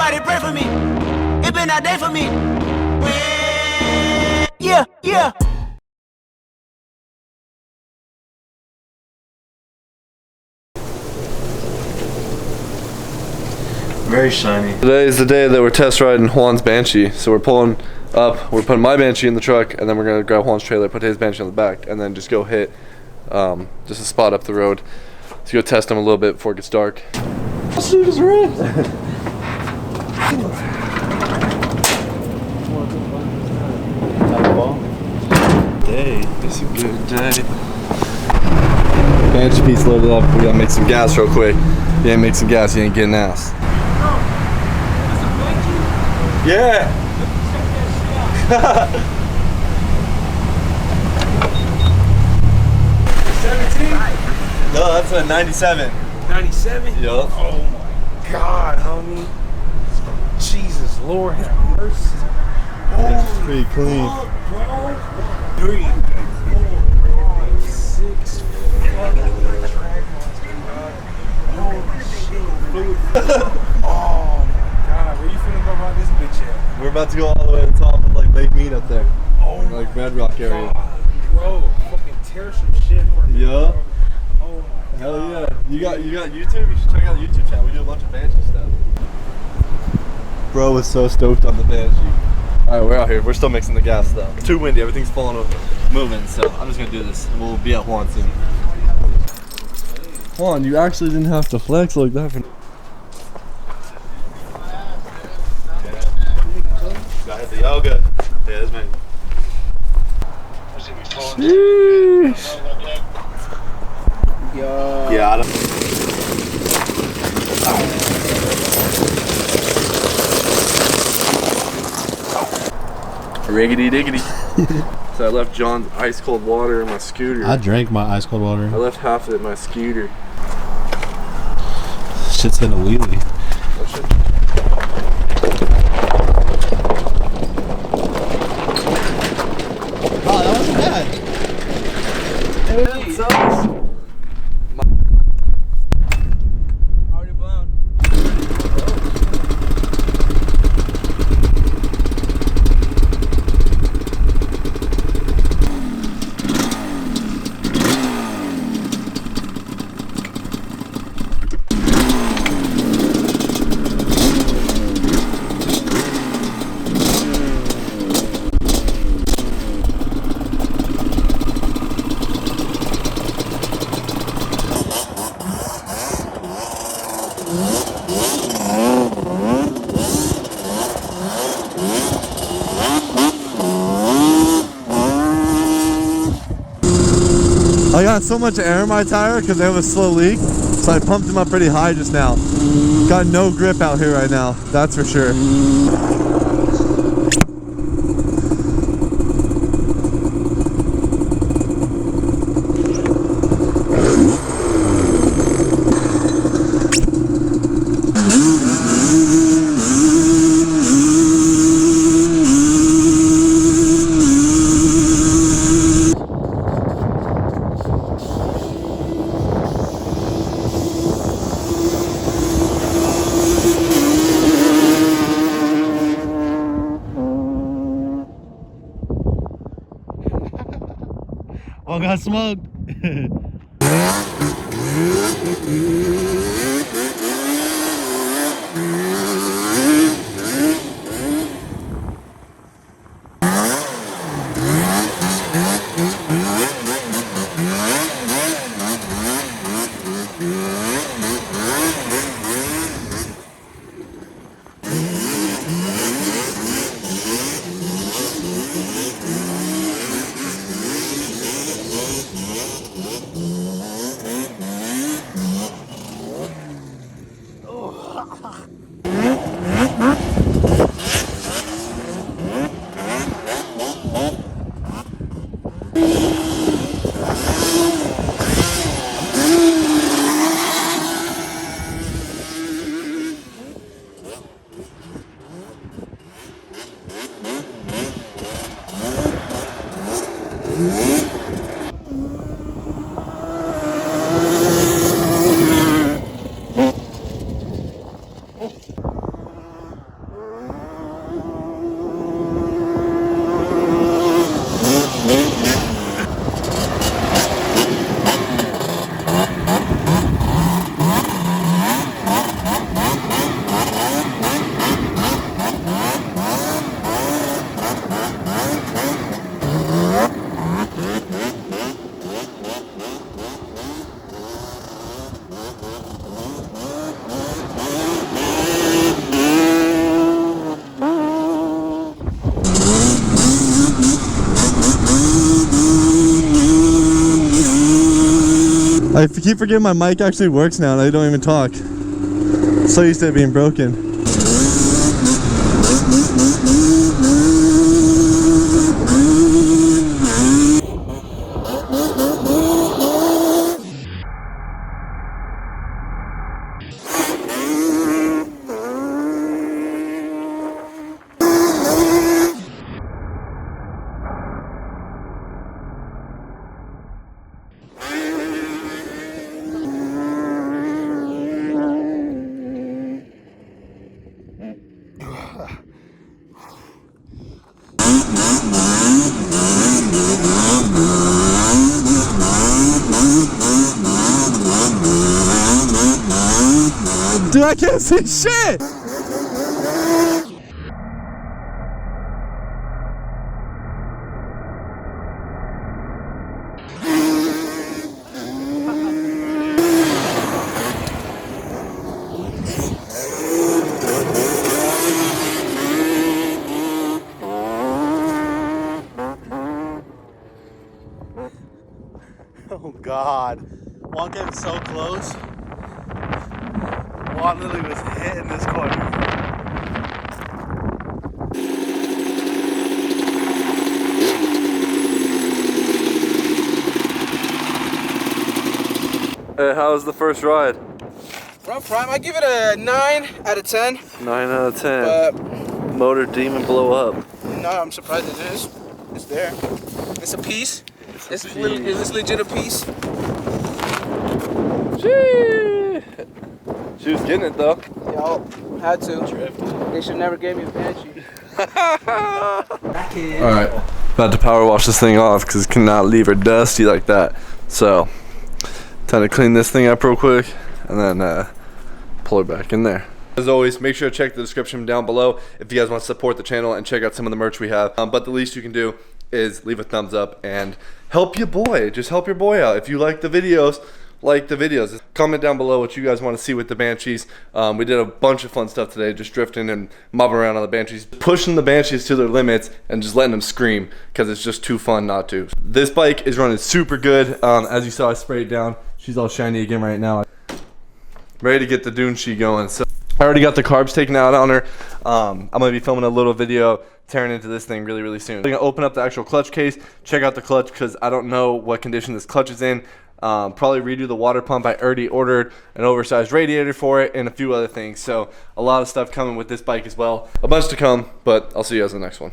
Somebody pray for me. It been a day for me. Yeah, yeah. Very shiny. Today is the day that we're test riding Juan's Banshee. So we're pulling up, we're putting my Banshee in the truck, and then we're gonna grab Juan's trailer, put his Banshee on the back, and then just go hit just a spot up the road to go test him a little bit before it gets dark. Shoot is red. Day. It's a good day. Banshee piece loaded up. We gotta make some gas real quick. You ain't make some gas, you ain't getting ass. Yeah. 17? No, that's a 97. 97? Yup. Oh my God, homie. Jesus, Lord have mercy. It's pretty clean. Bro. 3, 4, 5, 6 fucking drag monster, dog. Holy shit. Oh my God, where you finna go ride this bitch at? We're about to go all the way to the top of like Lake Mead up there. Oh like Red Rock area. God, bro, fucking tear some shit for me. Yeah. Bro. Oh my Hell God. yeah. You got YouTube? You should check out the YouTube channel. We do a bunch of Banshee stuff. Bro was so stoked on the Banshee. Alright, we're out here. We're still mixing the gas though. Too windy, everything's falling over, moving, so I'm just gonna do this and we'll be at Juan soon. Juan, you actually didn't have to flex like that for Got hit the yoga. Yeah, this man. Yeah, I don't. riggedy diggity. So I left John's ice cold water in my scooter. I drank my ice cold water. I left half of it in my scooter. Shit's hitting a wheelie. Oh shit. Oh, that wasn't bad. It sucks. Already blown. I got so much air in my tire because they have a slow leak, so I pumped them up pretty high just now. Got no grip out here right now, that's for sure. Oh, got smoked. I keep forgetting my mic actually works now and I don't even talk. So used to it being broken. Dude, I can't see shit! Oh God. Juan getting so close. Juan literally was hitting this corner. Hey, how was the first ride? Front prime, I give it a 9 out of 10. 9 out of 10. But Motor demon blow up. no, I'm surprised it is. It's there. It's a piece. Is this legit a piece? She was getting it though. Yo, had to. They should never gave me a Banshee. Alright, about to power wash this thing off because cannot leave her dusty like that. So, time to clean this thing up real quick and then pull her back in there. As always, make sure to check the description down below if you guys want to support the channel and check out some of the merch we have. But the least you can do is leave a thumbs up and help your boy. Just help your boy out. If you like the videos, like the videos. Comment down below what you guys want to see with the Banshees. We did a bunch of fun stuff today, just drifting and mobbing around on the Banshees, pushing the Banshees to their limits and just letting them scream because it's just too fun not to. This bike is running super good. As you saw, I sprayed it down. She's all shiny again right now. Ready to get the dune sheet going. So I already got the carbs taken out on her. I'm gonna be filming a little video tearing into this thing really soon. I'm gonna open up the actual clutch case, check out the clutch because I don't know what condition this clutch is in. Probably redo the water pump. I already ordered an oversized radiator for it and a few other things. So a lot of stuff coming with this bike as well. A bunch to come, but I'll see you guys in the next one.